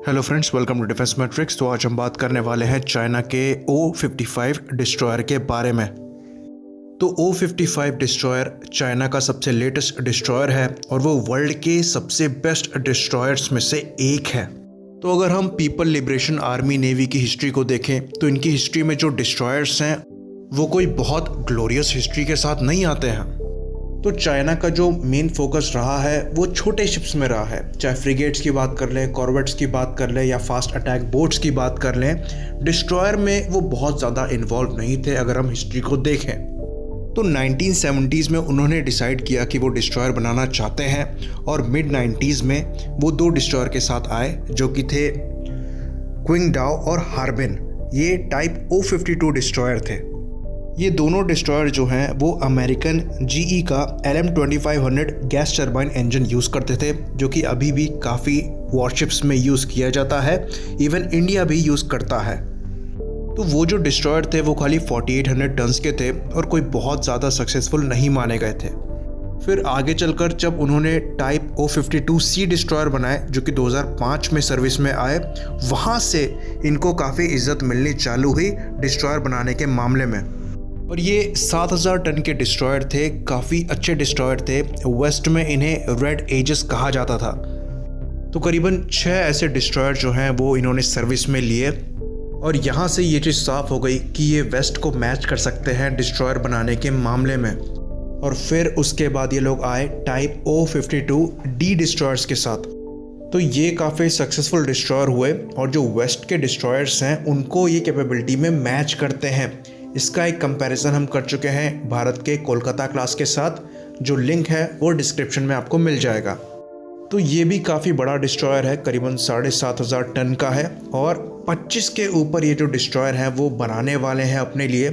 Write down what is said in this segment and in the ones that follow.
Hello friends, welcome to defence matrix. तो आज हम बात करने वाले हैं चाइना के O55 डिस्ट्रॉयर के बारे में। तो O55 डिस्ट्रॉयर चाइना का सबसे लेटेस्ट डिस्ट्रॉयर है और वो वर्ल्ड के सबसे बेस्ट डिस्ट्रॉयर्स में से एक है। तो अगर हम पीपल लिबरेशन आर्मी नेवी की हिस्ट्री को देखें तो इनकी हिस्ट्री में जो डिस्ट्रॉयर्स हैं वो कोई बहुत ग्लोरियस हिस्ट्री के साथ नहीं आते हैं। तो चाइना का जो मेन फोकस रहा है वो छोटे शिप्स में रहा है, चाहे फ्रिगेट्स की बात कर लें, कॉर्वेट्स की बात कर लें या फास्ट अटैक बोट्स की बात कर लें। डिस्ट्रॉयर में वो बहुत ज़्यादा इन्वॉल्व नहीं थे अगर हम हिस्ट्री को देखें। तो 1970s में उन्होंने डिसाइड किया कि वो डिस्ट्रॉयर बनाना चाहते हैं और मिड 90s में वो दो डिस्ट्रॉयर के साथ आए जो कि थे क्विंगडाओ और हार्बिन। ये टाइप O52 डिस्ट्रॉयर थे। ये दोनों डिस्ट्रॉयर जो हैं वो अमेरिकन GE का LM2500 gas turbine engine use करते थे, जो कि अभी भी काफ़ी वॉरशिप्स में यूज़ किया जाता है। इवन इंडिया भी यूज़ करता है। तो वो जो डिस्ट्रॉयर थे वो खाली 4800 टन्स के थे और कोई बहुत ज़्यादा सक्सेसफुल नहीं माने गए थे। फिर आगे चलकर जब उन्होंने टाइप O52C डिस्ट्रॉयर बनाए जो कि 2005 में सर्विस में आए, वहाँ से इनको काफ़ी इज्जत मिलनी चालू हुई डिस्ट्रॉयर बनाने के मामले में। और ये 7000 टन के डिस्ट्रॉयर थे, काफ़ी अच्छे डिस्ट्रॉयर थे। वेस्ट में इन्हें रेड एजेस कहा जाता था। तो करीबन 6 ऐसे डिस्ट्रॉयर जो हैं वो इन्होंने सर्विस में लिए और यहाँ से ये चीज़ साफ़ हो गई कि ये वेस्ट को मैच कर सकते हैं डिस्ट्रॉयर बनाने के मामले में। और फिर उसके बाद ये लोग आए टाइप O52D डिस्ट्रॉयर्स के साथ। तो ये काफ़ी सक्सेसफुल डिस्ट्रॉयर हुए और जो वेस्ट के डिस्ट्रॉयर्स हैं उनको ये कैपेबिलिटी में मैच करते हैं। इसका एक कंपैरिजन हम कर चुके हैं भारत के कोलकाता क्लास के साथ, जो लिंक है वो डिस्क्रिप्शन में आपको मिल जाएगा। तो ये भी काफ़ी बड़ा डिस्ट्रॉयर है, करीबन 7500 टन का है और 25 के ऊपर ये जो डिस्ट्रॉयर हैं वो बनाने वाले हैं अपने लिए,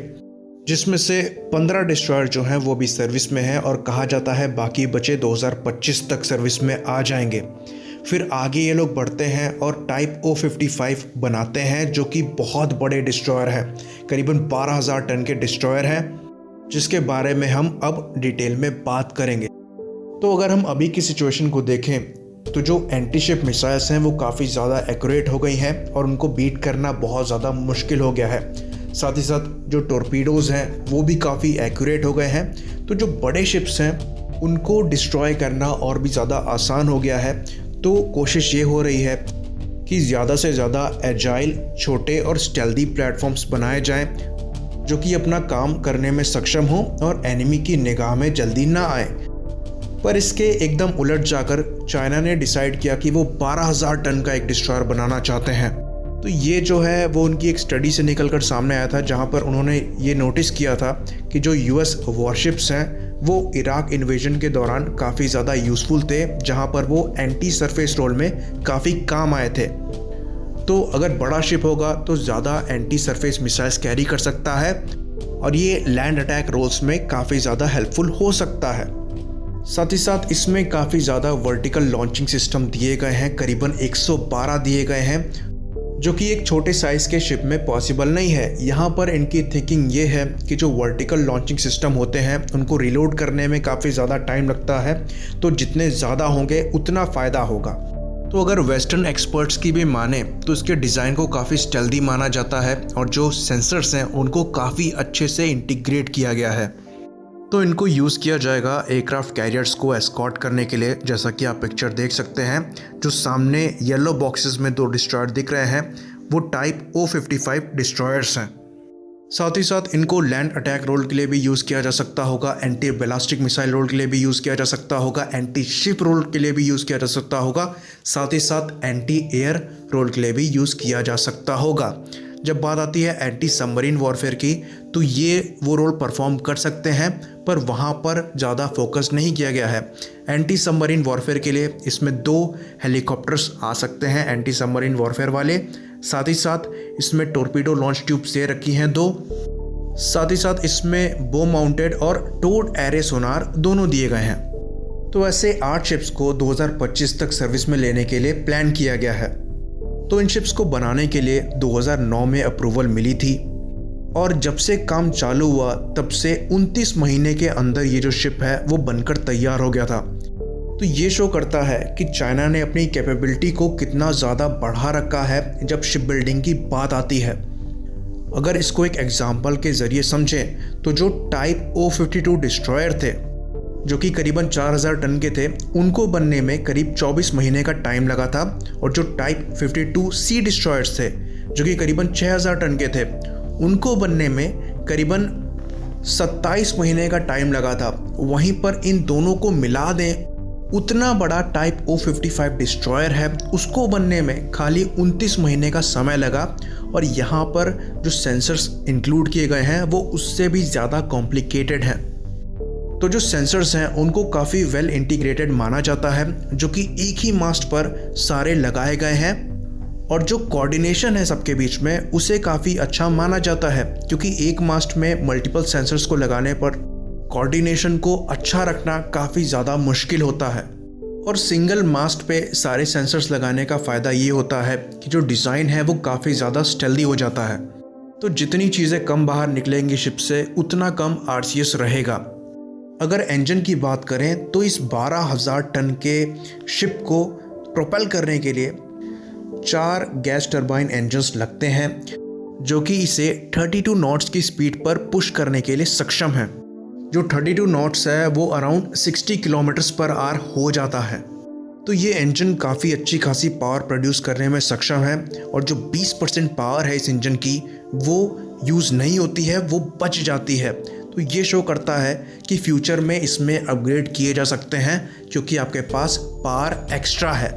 जिसमें से 15 डिस्ट्रॉयर जो हैं वो भी सर्विस में हैं और कहा जाता है बाकी बचे 2025 तक सर्विस में आ जाएंगे। फिर आगे ये लोग बढ़ते हैं और टाइप O55 बनाते हैं जो कि बहुत बड़े डिस्ट्रॉयर हैं, करीबन 12000 टन के डिस्ट्रॉयर हैं, जिसके बारे में हम अब डिटेल में बात करेंगे। तो अगर हम अभी की सिचुएशन को देखें तो जो एंटी शिप मिसाइल्स हैं वो काफ़ी ज़्यादा एक्यूरेट हो गई हैं और उनको बीट करना बहुत ज़्यादा मुश्किल हो गया है। साथ ही साथ जो टॉर्पीडोज़ हैं वो भी काफ़ी एक्यूरेट हो गए हैं। तो जो बड़े शिप्स हैं उनको डिस्ट्रॉय करना और भी ज़्यादा आसान हो गया है। तो कोशिश ये हो रही है कि ज़्यादा से ज़्यादा एजाइल, छोटे और स्टेल्दी प्लेटफॉर्म्स बनाए जाएं जो कि अपना काम करने में सक्षम हो और एनिमी की निगाह में जल्दी ना आए। पर इसके एकदम उलट जाकर चाइना ने डिसाइड किया कि वो 12000 टन का एक डिस्ट्रॉयर बनाना चाहते हैं। तो ये जो है वो उनकी एक स्टडी से निकल कर सामने आया था, जहाँ पर उन्होंने ये नोटिस किया था कि जो US वॉरशिप्स हैं वो इराक इन्वेजन के दौरान काफ़ी ज़्यादा यूज़फुल थे, जहाँ पर वो एंटी सरफेस रोल में काफ़ी काम आए थे। तो अगर बड़ा शिप होगा तो ज़्यादा एंटी सरफेस मिसाइल्स कैरी कर सकता है और ये लैंड अटैक रोल्स में काफ़ी ज़्यादा हेल्पफुल हो सकता है। साथ ही साथ इसमें काफ़ी ज़्यादा वर्टिकल लॉन्चिंग सिस्टम दिए गए हैं, करीबन 112 दिए गए हैं, जो कि एक छोटे साइज़ के शिप में पॉसिबल नहीं है। यहाँ पर इनकी थिंकिंग ये है कि जो वर्टिकल लॉन्चिंग सिस्टम होते हैं उनको रिलोड करने में काफ़ी ज़्यादा टाइम लगता है, तो जितने ज़्यादा होंगे उतना फ़ायदा होगा। तो अगर वेस्टर्न एक्सपर्ट्स की भी माने तो इसके डिज़ाइन को काफ़ी स्टेल्दी माना जाता है और जो सेंसर्स हैं उनको काफ़ी अच्छे से इंटीग्रेट किया गया है। तो इनको यूज़ किया जाएगा एयरक्राफ्ट कैरियर्स को एस्कॉर्ट करने के लिए, जैसा कि आप पिक्चर देख सकते हैं। जो सामने येलो बॉक्सेस में 2 डिस्ट्रॉयर दिख रहे हैं वो टाइप O55 डिस्ट्रॉयर्स हैं। साथ ही साथ इनको लैंड अटैक रोल के लिए भी यूज़ किया जा सकता होगा, एंटी बैलिस्टिक मिसाइल रोल के लिए भी यूज़ किया जा सकता होगा, एंटी शिप रोल के लिए भी यूज़ किया जा सकता होगा, साथ ही साथ एंटी एयर रोल के लिए भी यूज़ किया जा सकता होगा। जब बात आती है एंटी सबमरीन वॉरफेयर की तो ये वो रोल परफॉर्म कर सकते हैं, पर वहाँ पर ज़्यादा फोकस नहीं किया गया है। एंटी सबमरीन वॉरफेयर के लिए इसमें 2 हेलीकॉप्टर्स आ सकते हैं एंटी सबमरीन वॉरफेयर वाले। साथ ही साथ इसमें टॉर्पीडो लॉन्च ट्यूब्स दे रखी हैं 2। साथ ही साथ इसमें बो माउंटेड और टोड एरे सोनार दोनों दिए गए हैं। तो ऐसे 8 शिप्स को 2025 तक सर्विस में लेने के लिए प्लान किया गया है। तो इन शिप्स को बनाने के लिए 2009 में अप्रूवल मिली थी और जब से काम चालू हुआ तब से 29 महीने के अंदर ये जो शिप है वो बनकर तैयार हो गया था। तो ये शो करता है कि चाइना ने अपनी कैपेबिलिटी को कितना ज़्यादा बढ़ा रखा है जब शिप बिल्डिंग की बात आती है। अगर इसको एक एग्जाम्पल के ज़रिए समझें तो जो टाइप O52 डिस्ट्रॉयर थे जो कि करीबन 4000 टन के थे, उनको बनने में करीब 24 महीने का टाइम लगा था। और जो टाइप 52C डिस्ट्रॉयर्स थे जो कि करीबन 6000 टन के थे, उनको बनने में करीबन 27 महीने का टाइम लगा था। वहीं पर इन दोनों को मिला दें, उतना बड़ा टाइप O55 डिस्ट्रॉयर है, उसको बनने में खाली 29 महीने का समय लगा। और यहाँ पर जो सेंसर्स इंक्लूड किए गए हैं वो उससे भी ज़्यादा कॉम्प्लिकेटेड हैं। तो जो सेंसर्स हैं उनको काफ़ी वेल इंटीग्रेटेड माना जाता है, जो कि एक ही मास्ट पर सारे लगाए गए हैं। और जो कोऑर्डिनेशन है सबके बीच में उसे काफ़ी अच्छा माना जाता है, क्योंकि एक मास्ट में मल्टीपल सेंसर्स को लगाने पर कोऑर्डिनेशन को अच्छा रखना काफ़ी ज़्यादा मुश्किल होता है। और सिंगल मास्ट पे सारे सेंसर्स लगाने का फ़ायदा ये होता है कि जो डिज़ाइन है वो काफ़ी ज़्यादा स्टेल्दी हो जाता है। तो जितनी चीज़ें कम बाहर निकलेंगी शिप से, उतना कम RCS रहेगा। अगर इंजन की बात करें तो इस 12,000 टन के शिप को प्रोपेल करने के लिए 4 गैस टरबाइन इंजन्स लगते हैं, जो कि इसे 32 नॉट्स की स्पीड पर पुश करने के लिए सक्षम है। जो 32 नॉट्स है वो अराउंड 60 किलोमीटर्स पर आवर हो जाता है। तो ये इंजन काफ़ी अच्छी खासी पावर प्रोड्यूस करने में सक्षम है। और जो 20% पावर है इस इंजन की वो यूज़ नहीं होती है, वो बच जाती है। तो ये शो करता है कि फ्यूचर में इसमें अपग्रेड किए जा सकते हैं, क्योंकि आपके पास पावर एक्स्ट्रा है।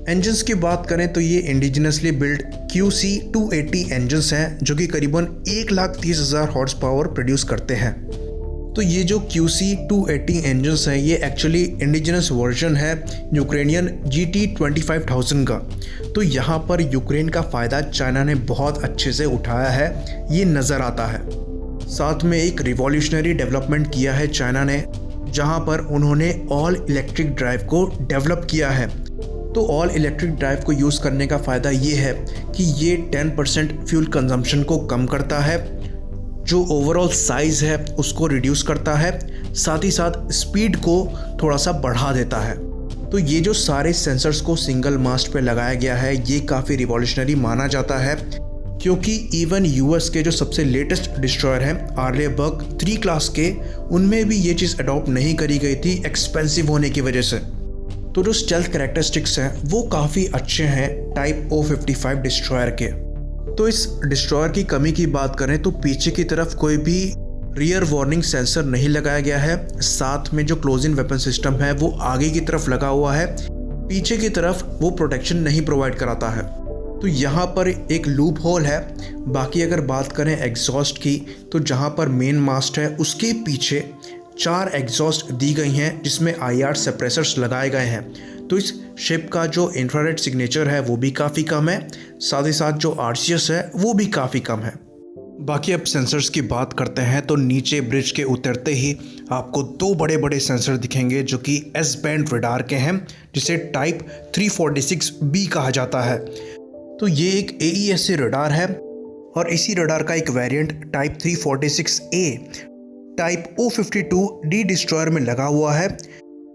इंजन्स की बात करें तो ये इंडिजिनसली बिल्ड QC280 इंजन्स हैं, जो कि करीबन 1,30,000 हॉर्स पावर प्रोड्यूस करते हैं। तो ये जो QC280 इंजन्स हैं ये एक्चुअली इंडिजिनस वर्जन है यूक्रेनियन GT25000 का। तो यहाँ पर यूक्रेन का फ़ायदा चाइना ने बहुत अच्छे से उठाया है, ये नज़र आता है। साथ में एक रिवॉल्यूशनरी डेवलपमेंट किया है चाइना ने, जहाँ पर उन्होंने ऑल इलेक्ट्रिक ड्राइव को डेवलप किया है। तो ऑल इलेक्ट्रिक ड्राइव को यूज़ करने का फ़ायदा ये है कि ये 10% फ्यूल कंजम्पशन को कम करता है, जो ओवरऑल साइज़ है उसको रिड्यूस करता है, साथ ही साथ स्पीड को थोड़ा सा बढ़ा देता है। तो ये जो सारे सेंसर्स को सिंगल मास्ट पे लगाया गया है ये काफ़ी रिवॉल्यूशनरी माना जाता है, क्योंकि इवन US के जो सबसे लेटेस्ट डिस्ट्रॉयर हैं आर्लेबर्ग 3 क्लास के, उनमें भी ये चीज़ अडॉप्ट नहीं करी गई थी एक्सपेंसिव होने की वजह से। तो जो स्टेल्थ कैरेक्टरिस्टिक्स हैं वो काफ़ी अच्छे हैं टाइप O55 डिस्ट्रॉयर के। तो इस डिस्ट्रॉयर की कमी की बात करें तो पीछे की तरफ कोई भी रियर वार्निंग सेंसर नहीं लगाया गया है। साथ में जो क्लोज इन वेपन सिस्टम है वो आगे की तरफ लगा हुआ है, पीछे की तरफ वो प्रोटेक्शन नहीं प्रोवाइड कराता है। तो यहाँ पर एक लूप होल है। बाकी अगर बात करें एग्जॉस्ट की, तो जहाँ पर मेन मास्ट है उसके पीछे 4 एग्जॉस्ट दी गई हैं, जिसमें IR सप्रेसर्स लगाए गए हैं। तो इस शिप का जो इंफ्रारेड सिग्नेचर है वो भी काफ़ी कम है, साथ ही साथ जो RCS है वो भी काफ़ी कम है। बाकी अब सेंसर्स की बात करते हैं तो नीचे ब्रिज के उतरते ही आपको 2 बड़े बड़े सेंसर दिखेंगे, जो कि S-बैंड रडार के हैं, जिसे टाइप 346B कहा जाता है। तो ये एक AESA रडार है और इसी रडार का एक variant type 346A type O52D destroyer में लगा हुआ है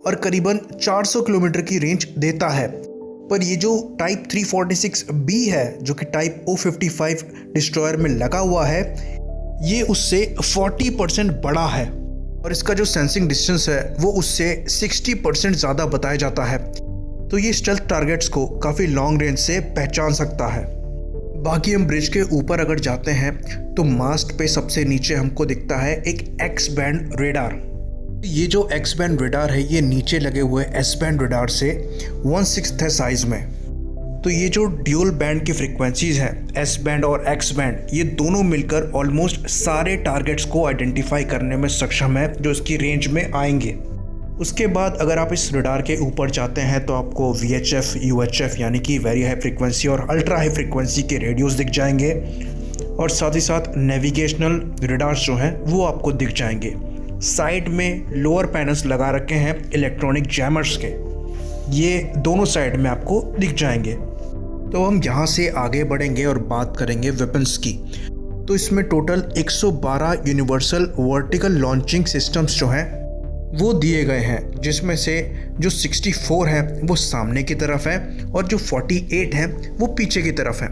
और करीबन 400 किलोमीटर की रेंज देता है। पर ये जो टाइप 346B है, जो कि टाइप O55 डिस्ट्रॉयर में लगा हुआ है, ये उससे 40% बड़ा है और इसका जो सेंसिंग डिस्टेंस है वो उससे 60% ज़्यादा बताया जाता है। तो ये स्टेल्थ टारगेट्स को काफ़ी लॉन्ग रेंज से पहचान सकता है। बाकी हम ब्रिज के ऊपर अगर जाते हैं तो मास्ट पे सबसे नीचे हमको दिखता है एक X-बैंड रेडार। ये जो X-बैंड रेडार है ये नीचे लगे हुए S-बैंड रेडार से 1/6 है साइज में। तो ये जो ड्यूल बैंड की फ्रीक्वेंसीज हैं S-बैंड और X-बैंड, ये दोनों मिलकर ऑलमोस्ट सारे टारगेट्स को आइडेंटिफाई करने में सक्षम है जो इसकी रेंज में आएंगे। उसके बाद अगर आप इस रडार के ऊपर जाते हैं तो आपको VHF, UHF यानी कि वेरी हाई फ्रीक्वेंसी और अल्ट्रा हाई फ्रीक्वेंसी के रेडियोस दिख जाएंगे और साथ ही साथ नेविगेशनल रडार्स जो हैं वो आपको दिख जाएंगे। साइड में लोअर पैनल्स लगा रखे हैं इलेक्ट्रॉनिक जैमर्स के, ये दोनों साइड में आपको दिख जाएंगे। तो हम यहाँ से आगे बढ़ेंगे और बात करेंगे वेपन्स की। तो इसमें total 112 universal vertical launching systems जो हैं वो दिए गए हैं, जिसमें से जो 64 है वो सामने की तरफ है और जो 48 है वो पीछे की तरफ है।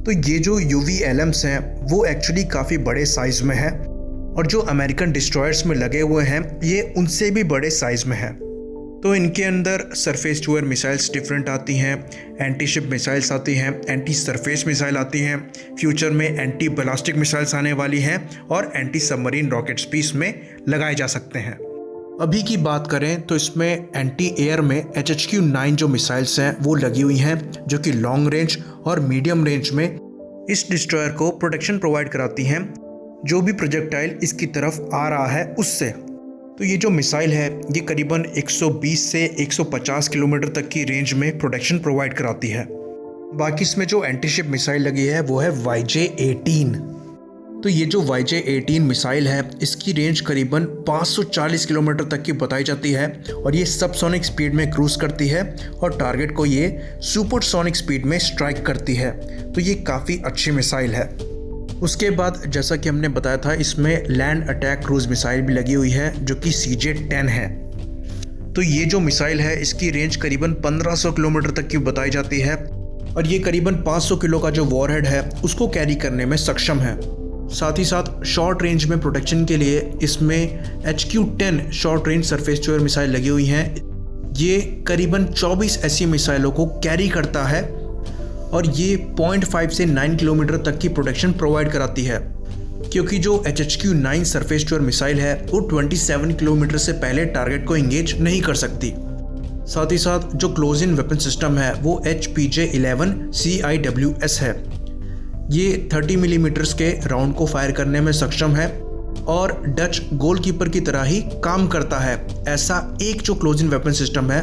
तो ये जो UV एलम्स हैं वो एक्चुअली काफ़ी बड़े साइज़ में है और जो अमेरिकन डिस्ट्रॉयर्स में लगे हुए हैं ये उनसे भी बड़े साइज़ में है। तो इनके अंदर surface to air missiles different आती हैं, एंटी शिप मिसाइल्स आती हैं, एंटी सरफेस मिसाइल आती हैं, फ्यूचर में एंटी बैलिस्टिक मिसाइल्स आने वाली हैं और एंटी सबमरीन रॉकेट्स भी इसमें लगाए जा सकते हैं। अभी की बात करें तो इसमें एंटी एयर में HHQ-9 जो मिसाइल्स हैं वो लगी हुई हैं, जो कि लॉन्ग रेंज और मीडियम रेंज में इस डिस्ट्रॉयर को प्रोटेक्शन प्रोवाइड कराती हैं जो भी प्रोजेक्टाइल इसकी तरफ आ रहा है उससे। तो ये जो मिसाइल है ये करीबन 120 से 150 किलोमीटर तक की रेंज में प्रोटेक्शन प्रोवाइड कराती है। बाकी इसमें जो एंटी शिप मिसाइल लगी है वो है YJ-18। तो ये जो YJ-18 मिसाइल है इसकी रेंज करीबन 540 किलोमीटर तक की बताई जाती है और ये सबसोनिक स्पीड में क्रूज करती है और टारगेट को ये सुपरसोनिक स्पीड में स्ट्राइक करती है। तो ये काफ़ी अच्छी मिसाइल है। उसके बाद जैसा कि हमने बताया था इसमें लैंड अटैक क्रूज मिसाइल भी लगी हुई है जो कि CJ-10 है। तो ये जो मिसाइल है इसकी रेंज करीबन 1500 किलोमीटर तक की बताई जाती है और ये करीबन 500 किलो का जो वॉरहेड है उसको कैरी करने में सक्षम है। साथ ही साथ शॉर्ट रेंज में प्रोटेक्शन के लिए इसमें HQ-10 short range surface to air missile लगी हुई हैं। ये करीबन 24 ऐसी मिसाइलों को कैरी करता है और ये 0.5 से 9 किलोमीटर तक की प्रोटेक्शन प्रोवाइड कराती है, क्योंकि जो HHQ-9 surface to air missile है वो 27 किलोमीटर से पहले टारगेट को इंगेज नहीं कर सकती। साथ ही साथ जो क्लोज इन वेपन सिस्टम है वो HPJ-11 CIWS है। ये 30 मिलीमीटर्स के राउंड को फायर करने में सक्षम है और डच गोलकीपर की तरह ही काम करता है। ऐसा एक जो क्लोज इन वेपन सिस्टम है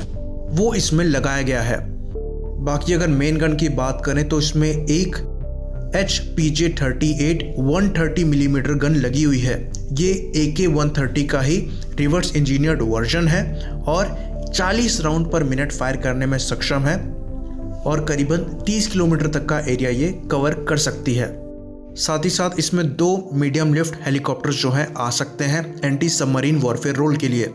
वो इसमें लगाया गया है। बाकी अगर मेन गन की बात करें तो इसमें एक HPJ-38 130 मिलीमीटर गन लगी हुई है। ये AK-130 का ही रिवर्स इंजीनियर्ड वर्जन है और 40 राउंड पर मिनट फायर करने में सक्षम है और करीबन 30 किलोमीटर तक का एरिया ये कवर कर सकती है। साथ ही साथ इसमें 2 मीडियम लिफ्ट हेलीकॉप्टर्स जो हैं आ सकते हैं एंटी सबमरीन वॉरफेयर रोल के लिए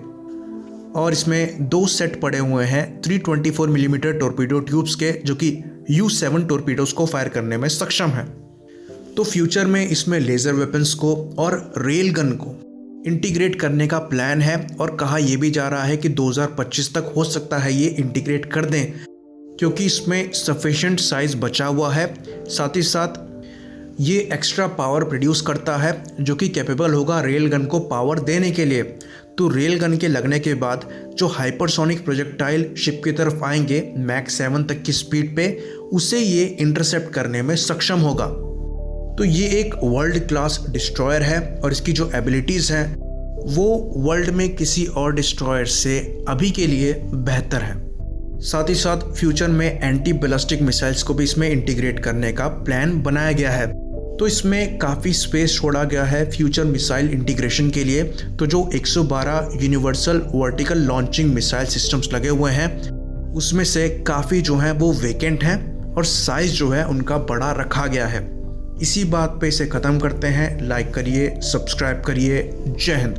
और इसमें 2 सेट पड़े हुए हैं 324 मिलीमीटर टॉर्पीडो ट्यूब्स के, जो कि U-7 टॉर्पीडोज को फायर करने में सक्षम है। तो फ्यूचर में इसमें लेज़र वेपन्स को और रेल गन को इंटीग्रेट करने का प्लान है और कहा यह भी जा रहा है कि 2025 तक हो सकता है ये इंटीग्रेट कर दें, क्योंकि इसमें सफिशिएंट साइज बचा हुआ है। साथ ही साथ ये एक्स्ट्रा पावर प्रोड्यूस करता है जो कि कैपेबल होगा रेल गन को पावर देने के लिए। तो रेल गन के लगने के बाद जो हाइपरसोनिक प्रोजेक्टाइल शिप की तरफ आएंगे मैक 7 तक की स्पीड पे, उसे ये इंटरसेप्ट करने में सक्षम होगा। तो ये एक वर्ल्ड क्लास डिस्ट्रॉयर है और इसकी जो एबिलिटीज़ हैं वो वर्ल्ड में किसी और डिस्ट्रॉयर से अभी के लिए बेहतर है। साथ ही साथ फ्यूचर में एंटी बैलिस्टिक मिसाइल्स को भी इसमें इंटीग्रेट करने का प्लान बनाया गया है। तो इसमें काफ़ी स्पेस छोड़ा गया है फ्यूचर मिसाइल इंटीग्रेशन के लिए। तो जो 112 universal vertical launching missile systems लगे हुए हैं उसमें से काफ़ी जो हैं वो वेकेंट हैं और साइज़ जो है उनका बड़ा रखा गया है। इसी बात पे इसे ख़त्म करते हैं। लाइक करिए, सब्सक्राइब करिए। जय हिंद।